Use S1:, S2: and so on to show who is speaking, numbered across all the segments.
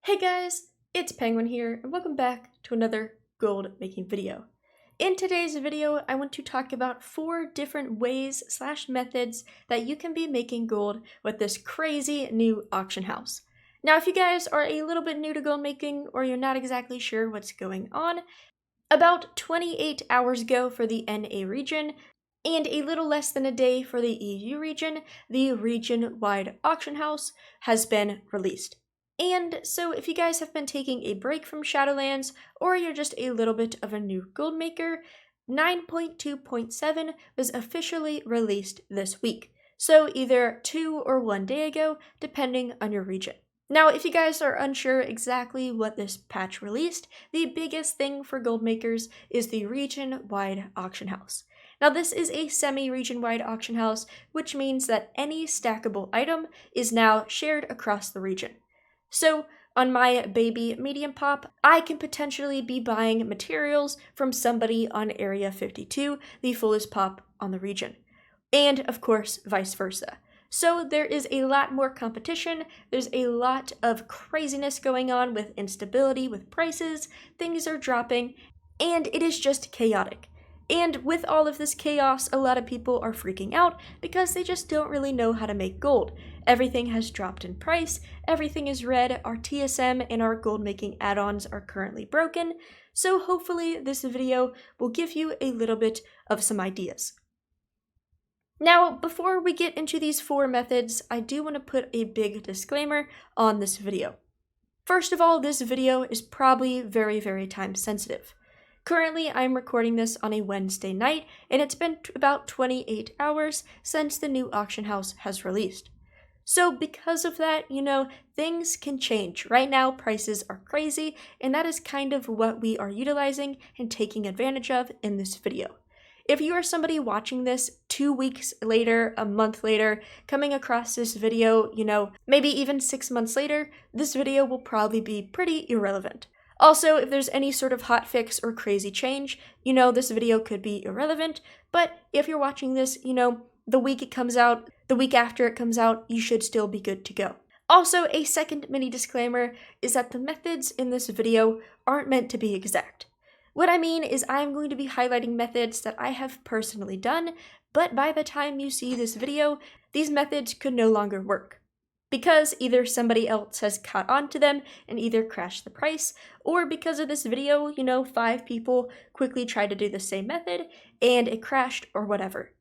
S1: Hey guys, it's Penguin here, and welcome back to another gold making video. In today's video, I want to talk about 4 different ways / methods that you can be making gold with this crazy new auction house. Now, if you guys are a little bit new to gold making, or you're not exactly sure what's going on, about 28 hours ago for the NA region, and a little less than a day for the EU region, the region-wide auction house has been released. And so if you guys have been taking a break from Shadowlands, or you're just a little bit of a new gold maker, 9.2.7 was officially released this week. So either 2 or 1 day ago, depending on your region. Now, if you guys are unsure exactly what this patch released, the biggest thing for gold makers is the region-wide auction house. Now, this is a semi-region-wide auction house, which means that any stackable item is now shared across the region. So, on my baby medium pop, I can potentially be buying materials from somebody on Area 52, the fullest pop on the region. And, of course, vice versa. So there is a lot more competition, there's a lot of craziness going on with instability with prices, things are dropping, and it is just chaotic. And with all of this chaos, a lot of people are freaking out because they just don't really know how to make gold. Everything has dropped in price, everything is red, our TSM and our gold making add-ons are currently broken, so hopefully this video will give you a little bit of some ideas. Now, before we get into these 4 methods, I do want to put a big disclaimer on this video. First of all, this video is probably very time sensitive. Currently, I'm recording this on a Wednesday night, and it's been about 28 hours since the new auction house has released. So because of that, things can change. Right now, prices are crazy, and that is kind of what we are utilizing and taking advantage of in this video. If you are somebody watching this 2 weeks later, a month later, coming across this video, maybe even 6 months later, this video will probably be pretty irrelevant. Also, if there's any sort of hotfix or crazy change, this video could be irrelevant, but if you're watching this, the week it comes out, the week after it comes out, you should still be good to go. Also, a second mini disclaimer is that the methods in this video aren't meant to be exact. What I mean is I'm going to be highlighting methods that I have personally done, but by the time you see this video, these methods could no longer work. Because either somebody else has caught on to them and either crashed the price, or because of this video, 5 people quickly tried to do the same method and it crashed or whatever.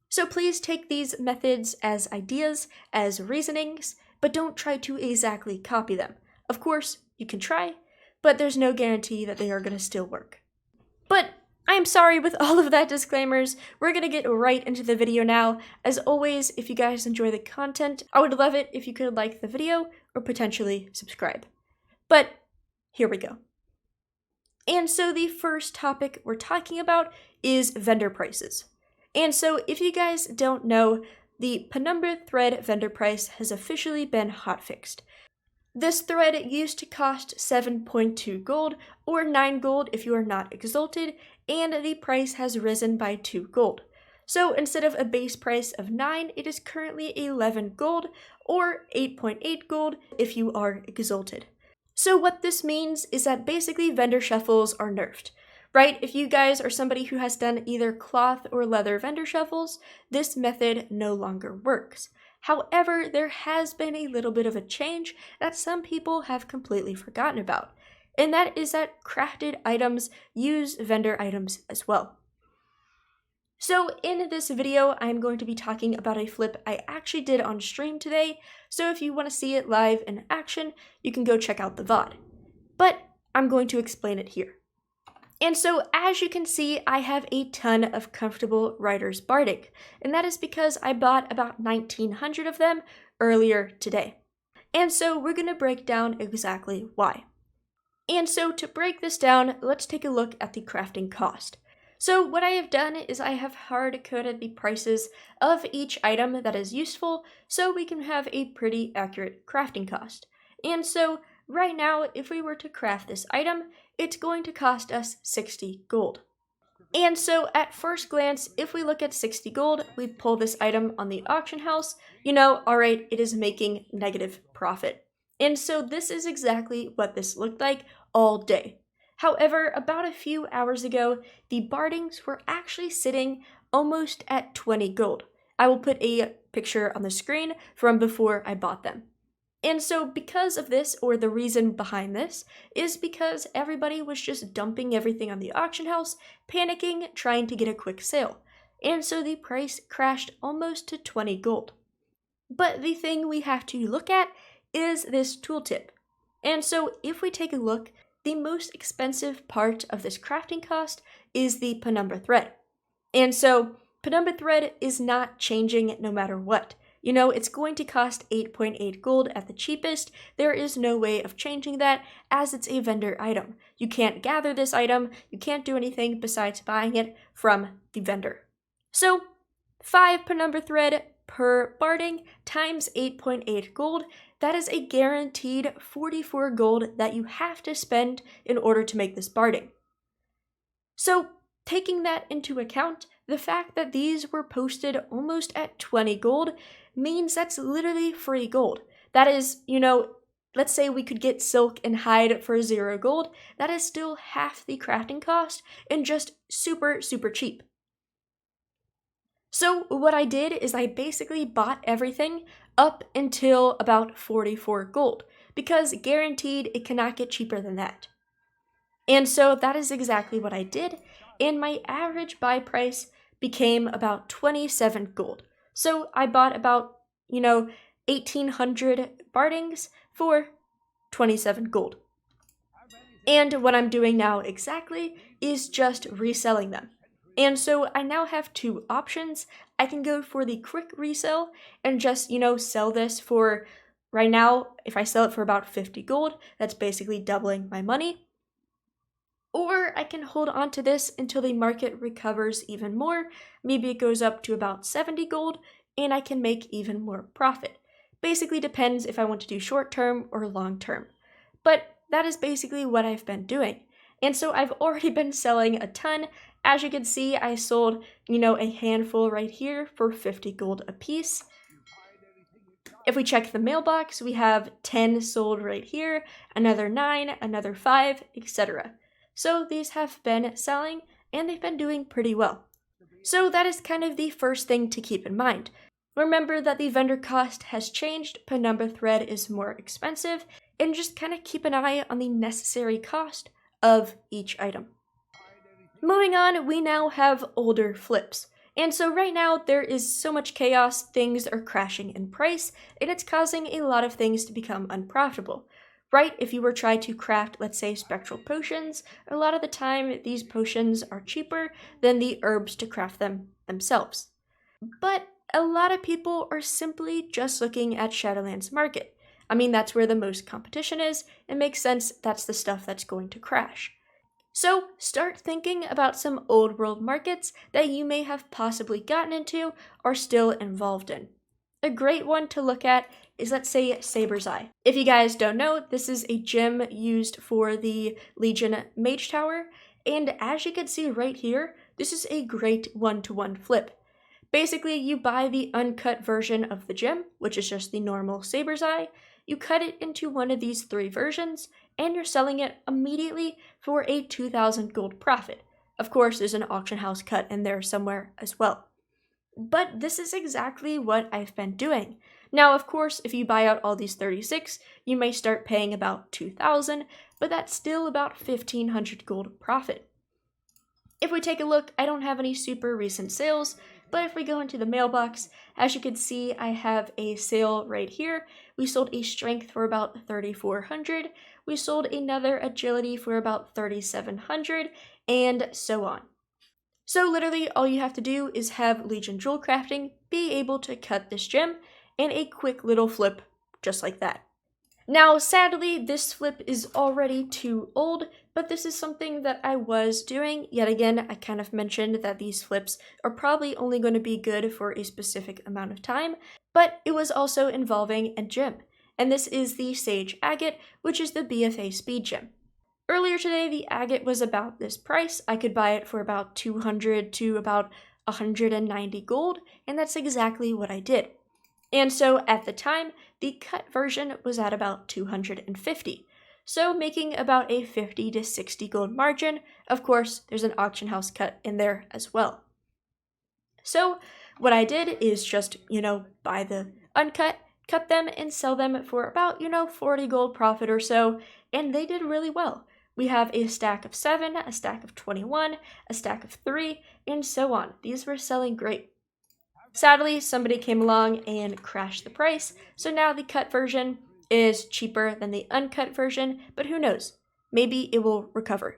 S1: So please take these methods as ideas, as reasonings, but don't try to exactly copy them. Of course, you can try, but there's no guarantee that they are going to still work. But I am sorry, with all of that disclaimers, we're gonna get right into the video now. As always, if you guys enjoy the content, I would love it if you could like the video or potentially subscribe. But here we go. And so the first topic we're talking about is vendor prices. And so if you guys don't know, the Penumbra thread vendor price has officially been hotfixed. This thread used to cost 7.2 gold, or 9 gold if you are not exalted, and the price has risen by 2 gold. So instead of a base price of 9, it is currently 11 gold, or 8.8 gold if you are exalted. So what this means is that basically vendor shuffles are nerfed, right? If you guys are somebody who has done either cloth or leather vendor shuffles, this method no longer works. However, there has been a little bit of a change that some people have completely forgotten about, and that is that crafted items use vendor items as well. So in this video, I'm going to be talking about a flip I actually did on stream today, so if you want to see it live in action, you can go check out the VOD. But I'm going to explain it here. And so, as you can see, I have a ton of comfortable Riders Bardic, and that is because I bought about 1,900 of them earlier today. And so we're going to break down exactly why. And so to break this down, let's take a look at the crafting cost. So what I have done is I have hard-coded the prices of each item that is useful, so we can have a pretty accurate crafting cost. And so right now, if we were to craft this item, it's going to cost us 60 gold. And so at first glance, if we look at 60 gold, we pull this item on the auction house, alright, it is making negative profit. And so this is exactly what this looked like all day. However, about a few hours ago, the bardings were actually sitting almost at 20 gold. I will put a picture on the screen from before I bought them. And so because of this, or the reason behind this, is because everybody was just dumping everything on the auction house, panicking, trying to get a quick sale. And so the price crashed almost to 20 gold. But the thing we have to look at is this tooltip. And so if we take a look, the most expensive part of this crafting cost is the penumbra thread. And so penumbra thread is not changing no matter what. You know, it's going to cost 8.8 gold at the cheapest. There is no way of changing that as it's a vendor item. You can't gather this item, you can't do anything besides buying it from the vendor. So 5 penumbra thread per barding times 8.8 gold, that is a guaranteed 44 gold that you have to spend in order to make this barding. So taking that into account, the fact that these were posted almost at 20 gold means that's literally free gold. That is, you know, let's say we could get silk and hide for 0 gold, that is still half the crafting cost and just super, super cheap. So what I did is I basically bought everything up until about 44 gold, because guaranteed it cannot get cheaper than that. And so that is exactly what I did, and my average buy price became about 27 gold. So I bought about, 1,800 bardings for 27 gold. And what I'm doing now exactly is just reselling them. And so I now have 2 options. I can go for the quick resale and just, sell this for, right now, if I sell it for about 50 gold, that's basically doubling my money. Or I can hold on to this until the market recovers even more. Maybe it goes up to about 70 gold and I can make even more profit. Basically depends if I want to do short term or long term. But that is basically what I've been doing. And so I've already been selling a ton. As you can see, I sold, a handful right here for 50 gold a piece. If we check the mailbox, we have 10 sold right here, another 9, another 5, etc. So these have been selling and they've been doing pretty well. So that is kind of the first thing to keep in mind. Remember that the vendor cost has changed, penumbra thread is more expensive, and just kind of keep an eye on the necessary cost of each item. Moving on, we now have older flips. And so right now there is so much chaos, things are crashing in price, and it's causing a lot of things to become unprofitable. Right, if you were trying to craft, let's say, spectral potions, a lot of the time these potions are cheaper than the herbs to craft them themselves. But a lot of people are simply just looking at Shadowlands market. I mean, that's where the most competition is. It makes sense that's the stuff that's going to crash. So start thinking about some old world markets that you may have possibly gotten into or still involved in. A great one to look at is, let's say, Saber's Eye. If you guys don't know, this is a gem used for the Legion Mage Tower, and as you can see right here, this is a great one-to-one flip. Basically, you buy the uncut version of the gem, which is just the normal Saber's Eye, you cut it into one of these 3 versions, and you're selling it immediately for a 2,000 gold profit. Of course, there's an auction house cut in there somewhere as well. But this is exactly what I've been doing. Now, of course, if you buy out all these 36, you may start paying about 2,000, but that's still about 1,500 gold profit. If we take a look, I don't have any super recent sales, but if we go into the mailbox, as you can see, I have a sale right here. We sold a strength for about 3,400. We sold another agility for about 3,700, and so on. So literally all you have to do is have Legion Jewel Crafting be able to cut this gem and a quick little flip just like that. Now, sadly, this flip is already too old, but this is something that I was doing. Yet again, I kind of mentioned that these flips are probably only going to be good for a specific amount of time, but it was also involving a gem. And this is the Sage Agate, which is the BFA speed gem. Earlier today, the agate was about this price. I could buy it for about 200 to about 190 gold, and that's exactly what I did. And so at the time, the cut version was at about 250. So making about a 50 to 60 gold margin. Of course, there's an auction house cut in there as well. So what I did is just, buy the uncut, cut them and sell them for about, 40 gold profit or so, and they did really well. We have a stack of 7, a stack of 21, a stack of 3, and so on. These were selling great. Sadly, somebody came along and crashed the price, so now the cut version is cheaper than the uncut version, but who knows? Maybe it will recover.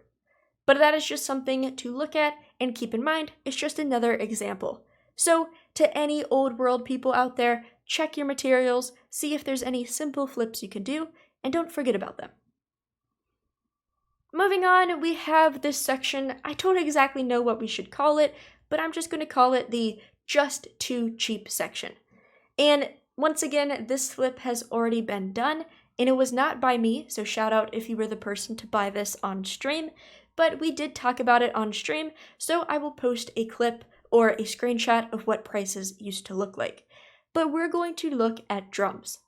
S1: But that is just something to look at and keep in mind. It's just another example. So to any old world people out there, check your materials, see if there's any simple flips you can do, and don't forget about them. Moving on, we have this section. I don't exactly know what we should call it, but I'm just going to call it the just too cheap section. And once again, this flip has already been done, and it was not by me, so shout out if you were the person to buy this on stream, but we did talk about it on stream, so I will post a clip or a screenshot of what prices used to look like. But we're going to look at drums.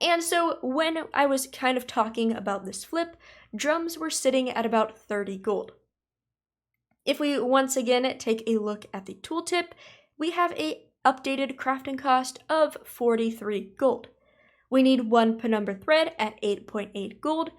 S1: And so when I was kind of talking about this flip, drums were sitting at about 30 gold. If we once again take a look at the tooltip, we have a updated crafting cost of 43 gold. We need 1 penumbra thread at 8.8 gold,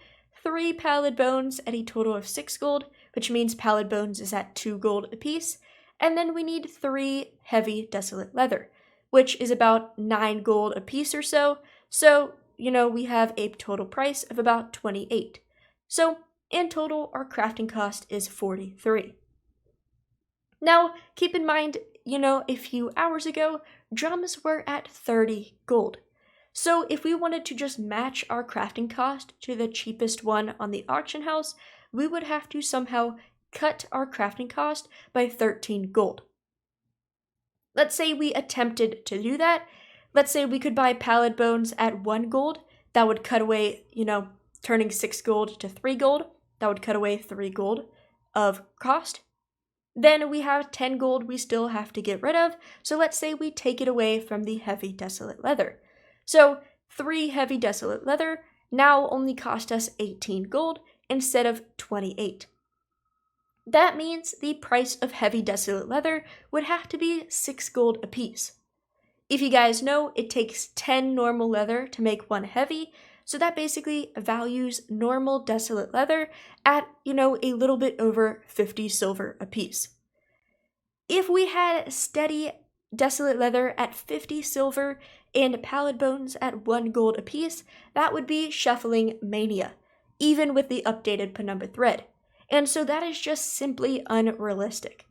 S1: 3 pallid bones at a total of 6 gold, which means pallid bones is at 2 gold apiece, and then we need 3 heavy desolate leather, which is about 9 gold apiece or so. So, we have a total price of about 28. So, in total, our crafting cost is 43. Now, keep in mind, a few hours ago, drums were at 30 gold. So if we wanted to just match our crafting cost to the cheapest one on the auction house, we would have to somehow cut our crafting cost by 13 gold. Let's say we attempted to do that. Let's say we could buy pallid bones at 1 gold. That would cut away, turning 6 gold to 3 gold. That would cut away 3 gold of cost. Then we have 10 gold we still have to get rid of. So let's say we take it away from the heavy desolate leather. So 3 heavy desolate leather now only cost us 18 gold instead of 28. That means the price of heavy desolate leather would have to be 6 gold apiece. If you guys know, it takes 10 normal leather to make 1 heavy, so that basically values normal desolate leather at, a little bit over 50 silver apiece. If we had steady desolate leather at 50 silver and pallid bones at 1 gold apiece, that would be shuffling mania, even with the updated penumbra thread. And so that is just simply unrealistic.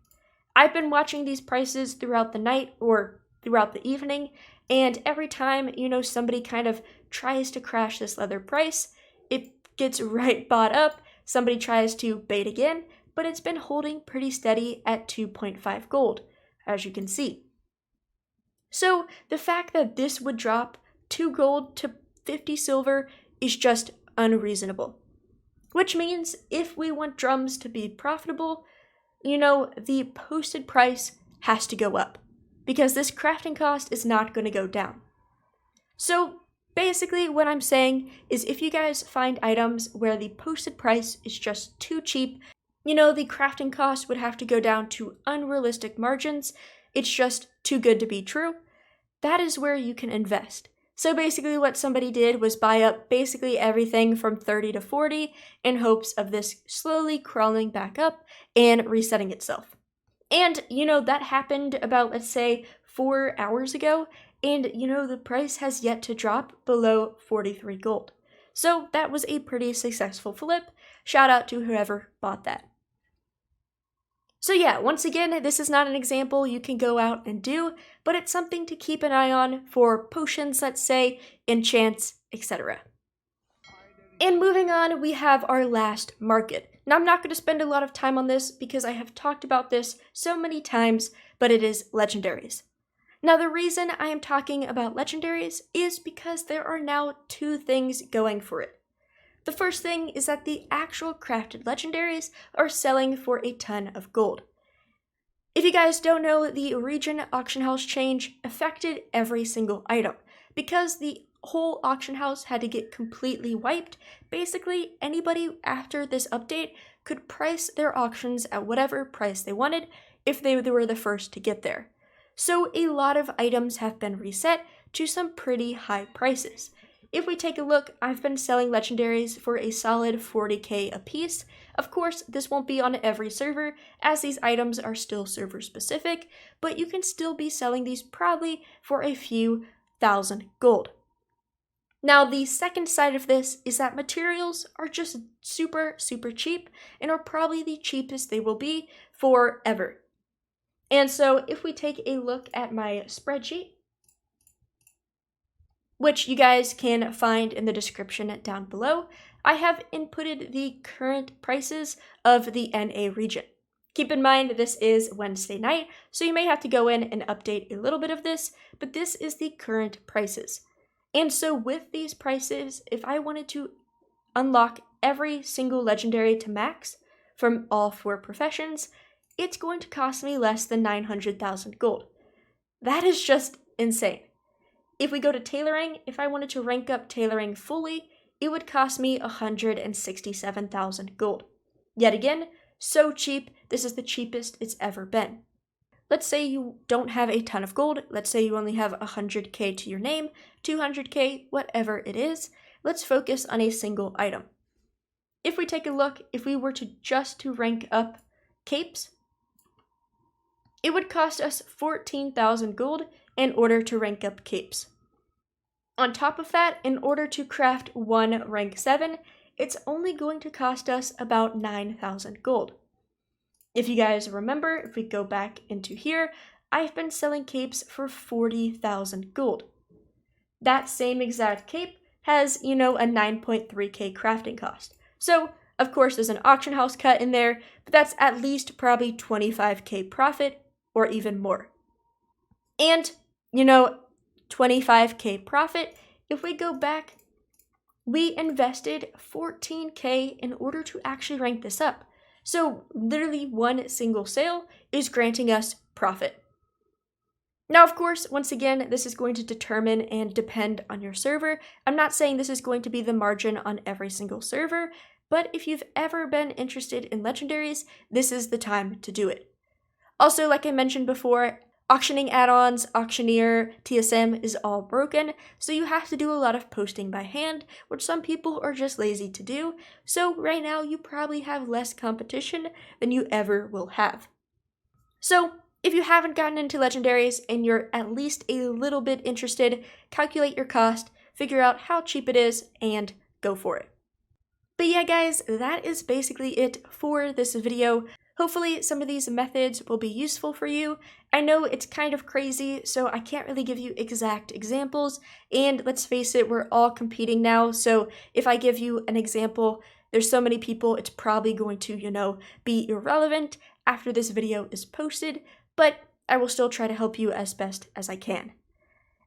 S1: I've been watching these prices throughout the night or throughout the evening, and every time, somebody kind of tries to crash this leather price, it gets right bought up, somebody tries to bait again, but it's been holding pretty steady at 2.5 gold, as you can see. So the fact that this would drop 2 gold to 50 silver is just unreasonable. Which means if we want drums to be profitable, the posted price has to go up, because this crafting cost is not going to go down. So basically what I'm saying is if you guys find items where the posted price is just too cheap, the crafting cost would have to go down to unrealistic margins, it's just too good to be true, that is where you can invest. So basically what somebody did was buy up basically everything from 30 to 40 in hopes of this slowly crawling back up and resetting itself. And, that happened about, let's say, 4 hours ago, and, the price has yet to drop below 43 gold. So that was a pretty successful flip. Shout out to whoever bought that. So yeah, once again, this is not an example you can go out and do, but it's something to keep an eye on for potions, let's say, enchants, etc. And moving on, we have our last market. Now, I'm not going to spend a lot of time on this because I have talked about this so many times, but it is Legendaries. Now, the reason I am talking about Legendaries is because there are now 2 things going for it. The first thing is that the actual crafted Legendaries are selling for a ton of gold. If you guys don't know, the region auction house change affected every single item. Because the whole auction house had to get completely wiped, basically anybody after this update could price their auctions at whatever price they wanted if they were the first to get there. So a lot of items have been reset to some pretty high prices. If we take a look, I've been selling legendaries for a solid 40k a piece. Of course, this won't be on every server, as these items are still server specific, but you can still be selling these probably for a few thousand gold. Now, the second side of this is that materials are just super cheap and are probably the cheapest they will be forever. And so if we take a look at my spreadsheet, which you guys can find in the description down below, I have inputted the current prices of the NA region. Keep in mind this is Wednesday night, so you may have to go in and update a little bit of this, but this is the current prices. And so with these prices, if I wanted to unlock every single legendary to max from all 4 professions, it's going to cost me less than 900,000 gold. That is just insane. If we go to tailoring, if I wanted to rank up tailoring fully, it would cost me 167,000 gold. Yet again, so cheap, this is the cheapest it's ever been. Let's say you don't have a ton of gold, let's say you only have 100k to your name, 200k, whatever it is, let's focus on a single item. If we take a look, if we were to just to rank up capes, it would cost us 14,000 gold in order to rank up capes. On top of that, in order to craft one rank 7, it's only going to cost us about 9,000 gold. If you guys remember, if we go back into here, I've been selling capes for 40,000 gold. That same exact cape has, a 9.3k crafting cost. So, of course, there's an auction house cut in there, but that's at least probably 25k profit or even more. And, 25k profit, if we go back, we invested 14k in order to actually rank this up. So literally one single sale is granting us profit. Now, of course, once again, this is going to determine and depend on your server. I'm not saying this is going to be the margin on every single server, but if you've ever been interested in legendaries, this is the time to do it. Also, like I mentioned before, auctioning add-ons, auctioneer, TSM is all broken, so you have to do a lot of posting by hand, which some people are just lazy to do, so right now you probably have less competition than you ever will have. So, if you haven't gotten into legendaries and you're at least a little bit interested, calculate your cost, figure out how cheap it is, and go for it. But yeah guys, that is basically it for this video. Hopefully some of these methods will be useful for you. I know it's kind of crazy, so I can't really give you exact examples, and let's face it, we're all competing now, so if I give you an example, there's so many people, it's probably going to, be irrelevant after this video is posted, but I will still try to help you as best as I can.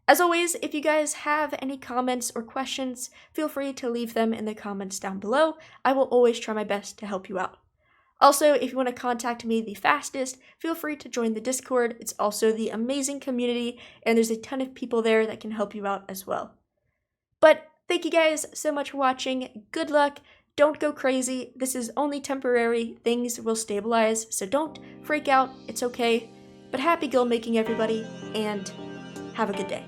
S1: As always, if you guys have any comments or questions, feel free to leave them in the comments down below. I will always try my best to help you out. Also, if you want to contact me the fastest, feel free to join the Discord. It's also the amazing community, and there's a ton of people there that can help you out as well. But thank you guys so much for watching. Good luck. Don't go crazy. This is only temporary. Things will stabilize, so don't freak out. It's okay. But happy gold making, everybody, and have a good day.